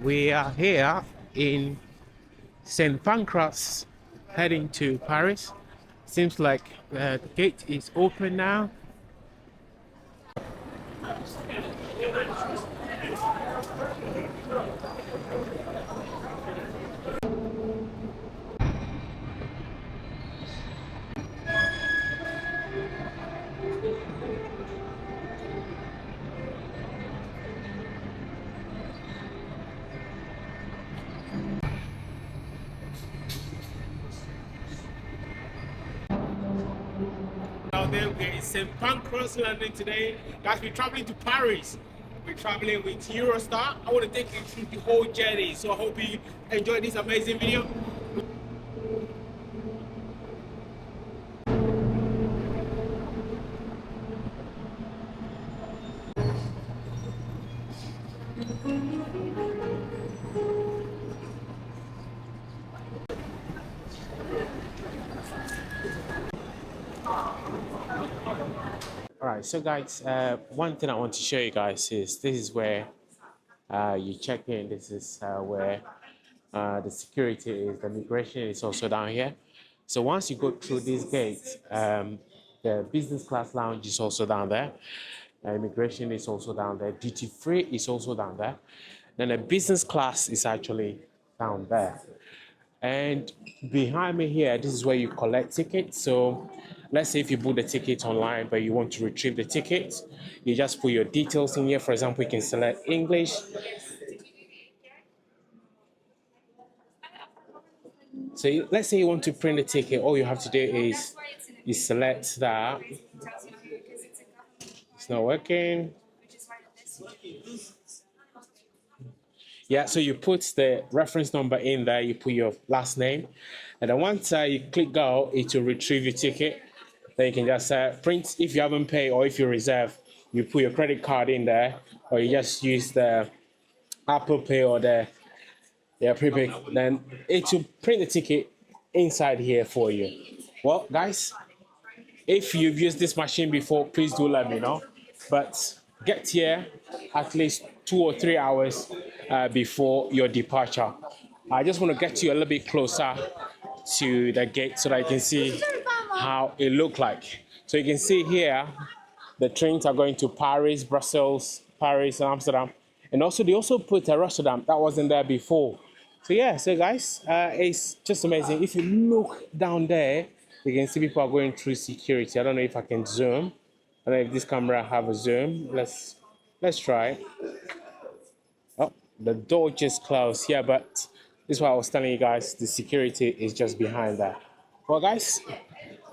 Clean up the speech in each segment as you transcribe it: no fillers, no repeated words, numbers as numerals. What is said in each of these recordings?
We are here in St Pancras heading to Paris. Seems like the gate is open now. Out there, we're in St Pancras, London today. Guys, we're traveling to Paris. We're traveling with Eurostar. I want to take you through the whole journey. So I hope you enjoy this amazing video. All right, so guys, one thing I want to show you guys is this is where you check in. This is where the security is. The immigration is also down here. So once you go through this gate, the business class lounge is also down there. Immigration is also down there. Duty free is also down there. Then the business class is actually down there. And behind me here, this is where you collect tickets. So let's say if you book the ticket online, but you want to retrieve the ticket, you just put your details in here. For example, you can select English. So let's say you want to print the ticket. All you have to do is you select that. It's not working. Yeah, so you put the reference number in there, you put your last name, and then once you click go, it will retrieve your ticket. Then you can just print if you haven't paid or if you reserve, you put your credit card in there, or you just use the Apple Pay or the prepaid. Then it will print the ticket inside here for you. Well, guys, if you've used this machine before, please do let me know. But get here at least 2 or 3 hours before your departure. I just want to get you a little bit closer to the gate so that you can see how it looks like. So you can see here, the trains are going to Paris, Brussels, Paris, and Amsterdam. And also, they also put Rotterdam. That wasn't there before. So yeah, so guys, it's just amazing. If you look down there, you can see people are going through security. I don't know if I can zoom. I don't know if this camera have a zoom. Let's try. Oh, the door just closed. Yeah, but this is what I was telling you guys. The security is just behind that. Well, guys,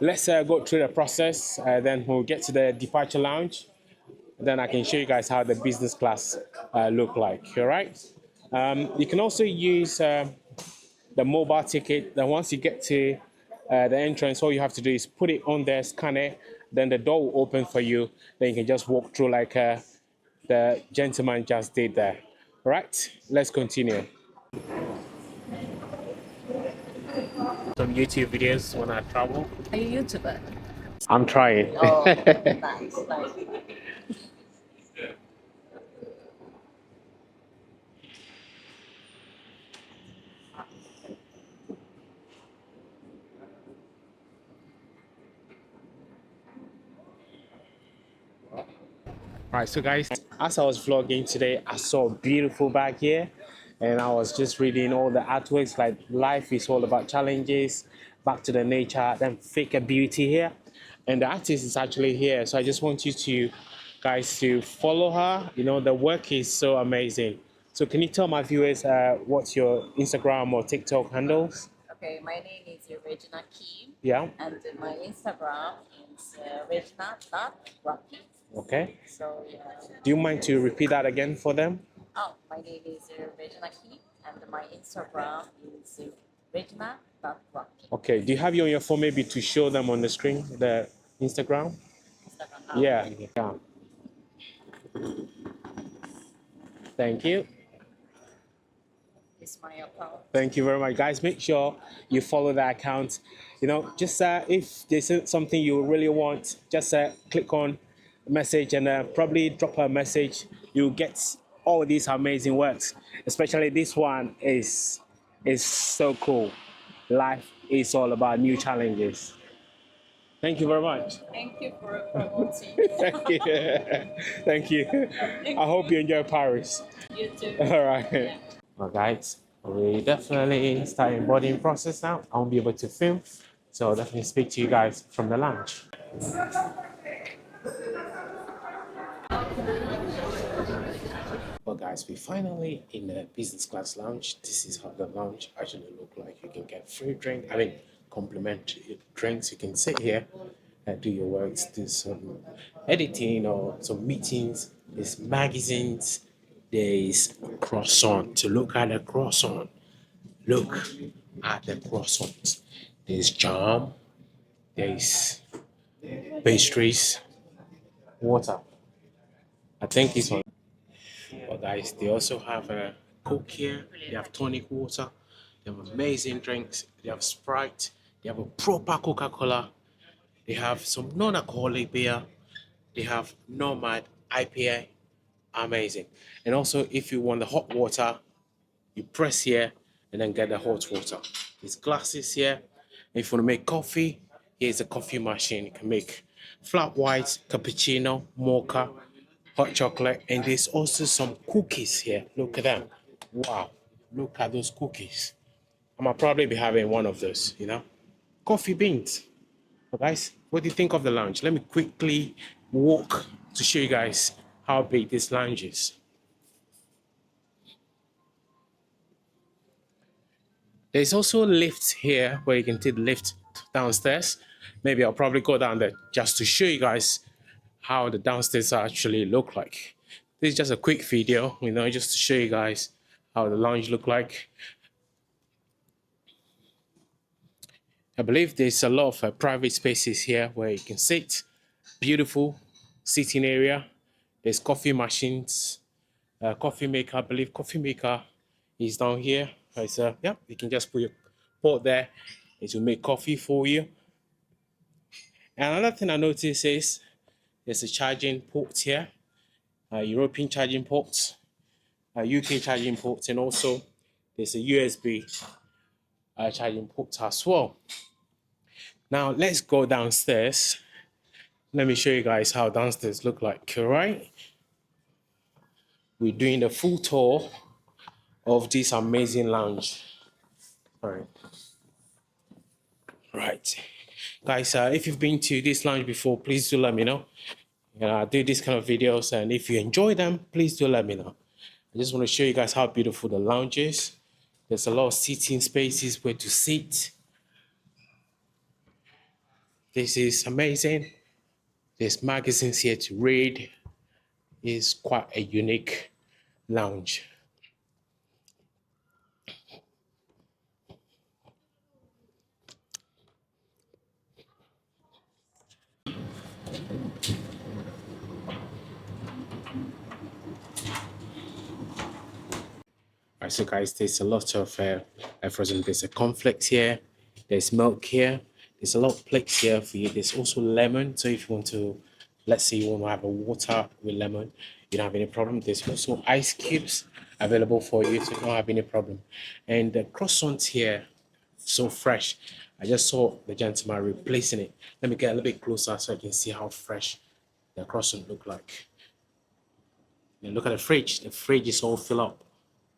let's go through the process. Then we'll get to the departure lounge. Then I can show you guys how the business class look like. All right. You can also use the mobile ticket. Then once you get to the entrance, all you have to do is put it on there, scan it, then the door will open for you. Then you can just walk through like the gentleman just did there. All right, let's continue. Some YouTube videos when I travel. Are you a YouTuber? I'm trying. Oh, nice. All right, so guys, as I was vlogging today, I saw a beautiful bag here, and I was just reading all the artworks like life is all about challenges, back to the nature, then fake a beauty here, and the artist is actually here. So I just want you to guys to follow her. You know, the work is so amazing. So can you tell my viewers what's your Instagram or TikTok handles? Okay, my name is Regina Kim. Yeah. And my Instagram is regina.rocky. Okay. So, yeah. Do you mind to repeat that again for them? Oh, my name is Regina Kim, and my Instagram is regina.rocky. Okay. Do you have you on your phone maybe to show them on the screen, the Instagram? Yeah. Yeah. Thank you. It's my account. Thank you very much, guys. Make sure you follow that account. You know, just if there's something you really want, just click on message and probably drop a message. You'll get all these amazing works. Especially this one is so cool. Life is all about new challenges. Thank you very much. Thank you for promoting. Thank you. Thank you. I hope you enjoy Paris. You too. All right. Yeah. Well, guys, we definitely starting boarding process now. I won't be able to film, so I'll definitely speak to you guys from the lounge. Well, guys, we finally in the business class lounge. This is how the lounge actually look like. You can get free drink. I mean, complimentary drinks. You can sit here and do your works, do some editing or some meetings. There's magazines. There's croissant. To look at the croissant. Look at the croissant. There's jam. There's pastries. Water. I think it's on. But guys, they also have a Coke here. They have tonic water. They have amazing drinks. They have Sprite. They have a proper Coca-Cola. They have some non-alcoholic beer. They have Nomad IPA. Amazing. And also, if you want the hot water, you press here and then get the hot water. There's glasses here. If you want to make coffee, here's a coffee machine. You can make flat white, cappuccino, mocha, hot chocolate, and there's also some cookies here. Look at them. Wow. Look at those cookies. I might probably be having one of those, you know. Coffee beans. But guys, what do you think of the lounge? Let me quickly walk to show you guys how big this lounge is. There's also lifts here where you can take the lift downstairs. Maybe I'll probably go down there just to show you guys how the downstairs actually look like. This is just a quick video, you know, just to show you guys how the lounge look like. I believe there's a lot of private spaces here where you can sit. Beautiful sitting area. There's coffee machines, coffee maker. I believe coffee maker is down here. So yeah, you can just put your pot there. It will make coffee for you. And another thing I noticed is there's a charging port here, European charging ports, UK charging ports, and also there's a USB charging port as well. Now let's go downstairs. Let me show you guys how downstairs look like. All right, we're doing the full tour of this amazing lounge. All right. Right, guys, if you've been to this lounge before, please do let me know. I do these kind of videos, and if you enjoy them, please do let me know. I just want to show you guys how beautiful the lounge is. There's a lot of seating spaces where to sit. This is amazing. There's magazines here to read. It's quite a unique lounge. Alright, so guys, there's a lot of frozen. There's a cornflakes here. There's milk here. There's a lot of plates here for you. There's also lemon. So if you want to, let's say you want to have a water with lemon, you don't have any problem. There's also ice cubes available for you, so you don't have any problem. And the croissants here, so fresh. I just saw the gentleman replacing it. Let me get a little bit closer so I can see how fresh the croissant look like. And look at the fridge. The fridge is all filled up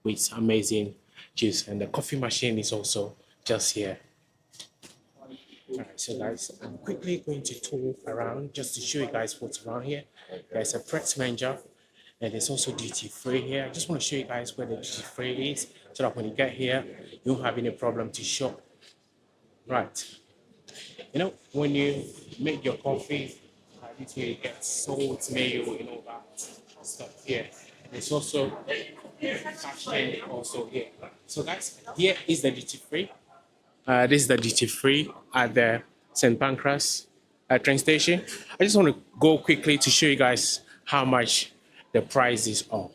with amazing juice, and the coffee machine is also just here. Alright, so guys, I'm quickly going to tour around just to show you guys what's around here. There's a Pret Manager, and there's also duty free here. I just want to show you guys where the duty free is, so that when you get here, you won't have any problem to shop. Right, you know, when you make your coffee, you get salt, mayo, and all that stuff here. There's also fashion also here. So guys, here is the duty free. This is the duty free at the St Pancras train station. I just want to go quickly to show you guys how much the prices are.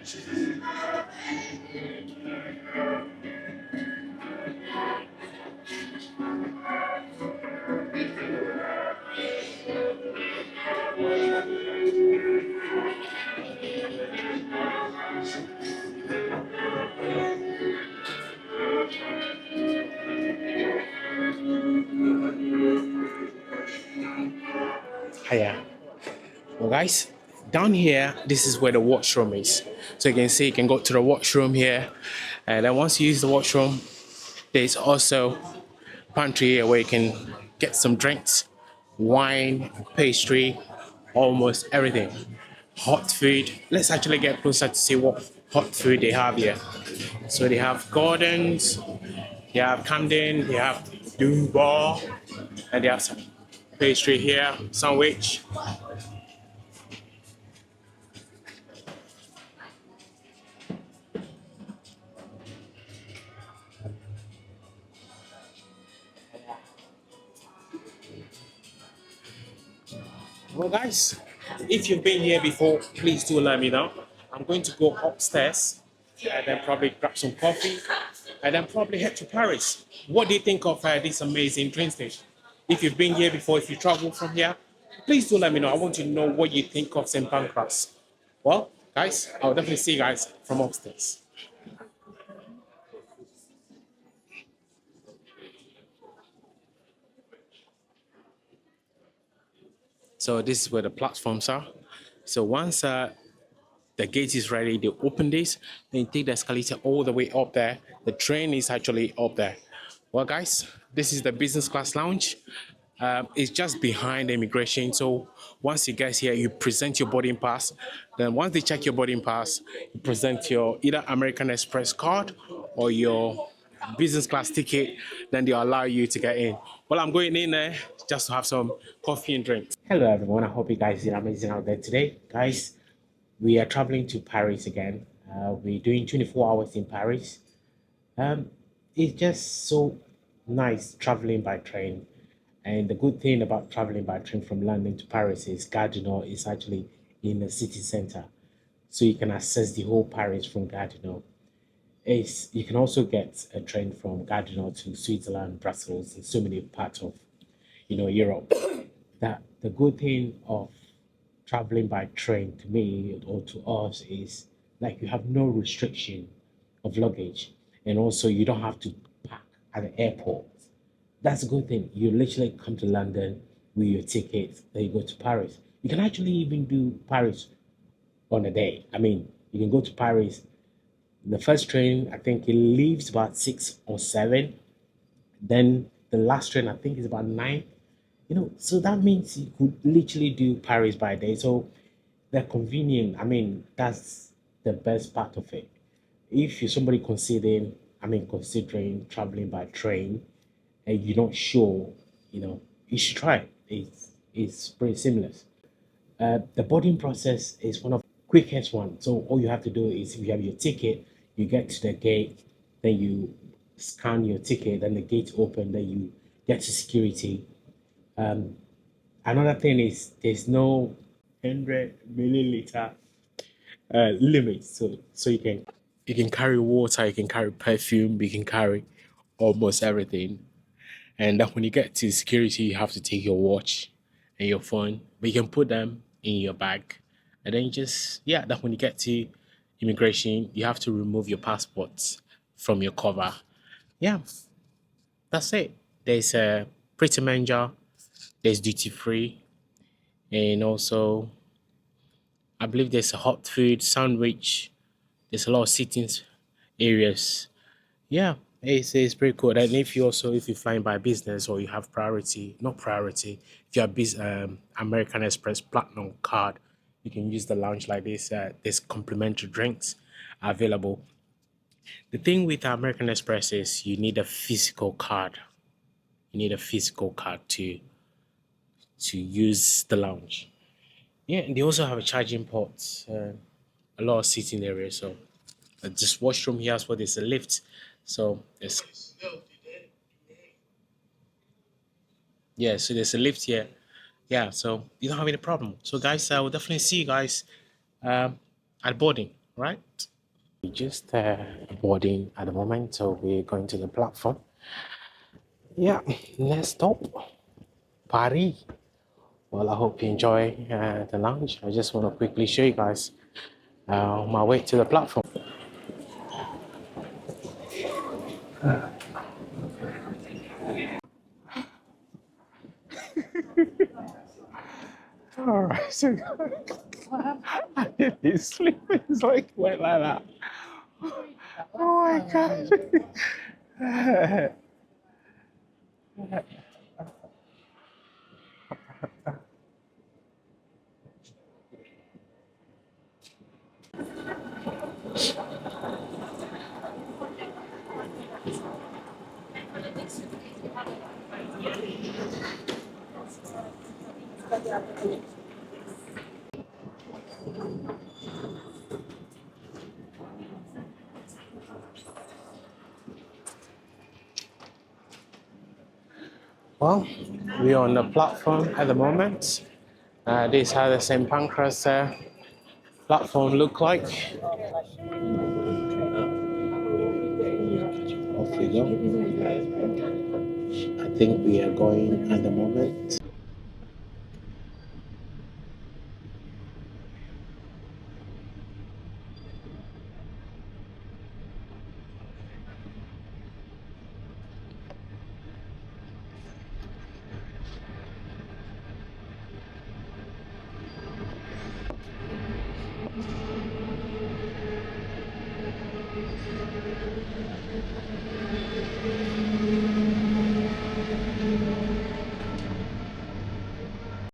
Hiya. Well, guys, down here, this is where the washroom is. So you can see you can go to the washroom here, and then once you use the washroom, there's also pantry here where you can get some drinks, wine, pastry, almost everything. Hot food. Let's actually get closer to see what hot food they have here. So they have Gordon's, they have Camden, they have Duval, and they have some pastry here, sandwich. Well, guys, if you've been here before, please do let me know. I'm going to go upstairs and then probably grab some coffee and then probably head to Paris. What do you think of this amazing train station? If you've been here before, if you travel from here, please do let me know. I want to know what you think of St Pancras. Well, guys, I'll definitely see you guys from upstairs. So this is where the platforms are. So once the gate is ready, they open this, then you take the escalator all the way up there. The train is actually up there. Well, guys, this is the business class lounge. It's just behind the immigration. So once you guys here, you present your boarding pass. Then once they check your boarding pass, you present your either American Express card or your business class ticket. Then they allow you to get in. Well, I'm going in there just to have some coffee and drinks. Hello, everyone. I hope you guys did amazing out there today, guys. We are traveling to Paris again. We're doing 24 hours in Paris. It's just so nice traveling by train. And the good thing about traveling by train from London to Paris is Gardiner is actually in the city center. So you can access the whole Paris from Gardiner. You can also get a train from Gardiner to Switzerland, Brussels, and so many parts of Europe. That the good thing of traveling by train to me or to us is like you have no restriction of luggage, and also you don't have to park at the airport. That's a good thing. You literally come to London with your ticket, then you go to Paris. You can actually even do Paris on a day. I mean, you can go to Paris. The first train, I think it leaves about 6 or 7. Then the last train, I think, is about 9. So that means you could literally do Paris by day. So they're convenient. I mean, that's the best part of it. If you're somebody considering traveling by train and you're not sure, you should try it. It's pretty seamless. The boarding process is one of the quickest ones. So all you have to do is if you have your ticket, you get to the gate, then you scan your ticket, then the gate open, then you get to security. Another thing is there's no 100 milliliter limit, so you can carry water, you can carry perfume, you can carry almost everything. And then when you get to security, you have to take your watch and your phone, but you can put them in your bag. And then then when you get to immigration, you have to remove your passports from your cover. Yeah, that's it. There's a pretty manger, there's duty free, and also I believe there's a hot food sandwich. There's a lot of sitting areas. Yeah, it's pretty cool. And if you're flying by business or you have priority, not priority, if you have American Express Platinum card, you can use the lounge like this. There's complimentary drinks available. The thing with American Express is you need a physical card. You need a physical card to use the lounge. Yeah, and they also have a charging port, a lot of seating areas. So just washroom here as well. There's a lift. So there's a lift here. Yeah, so you don't have any problem. So guys, I will definitely see you guys at boarding. right? We're just boarding at the moment, so we're going to the platform. Yeah, next stop, Paris. Well, I hope you enjoy the lounge. I just want to quickly show you guys my way to the platform. All right, so I did this sleep. It's like went like that. Oh my god. Well, we're on the platform at the moment. This is how the St Pancras platform look like. Off we go. I think we are going at the moment.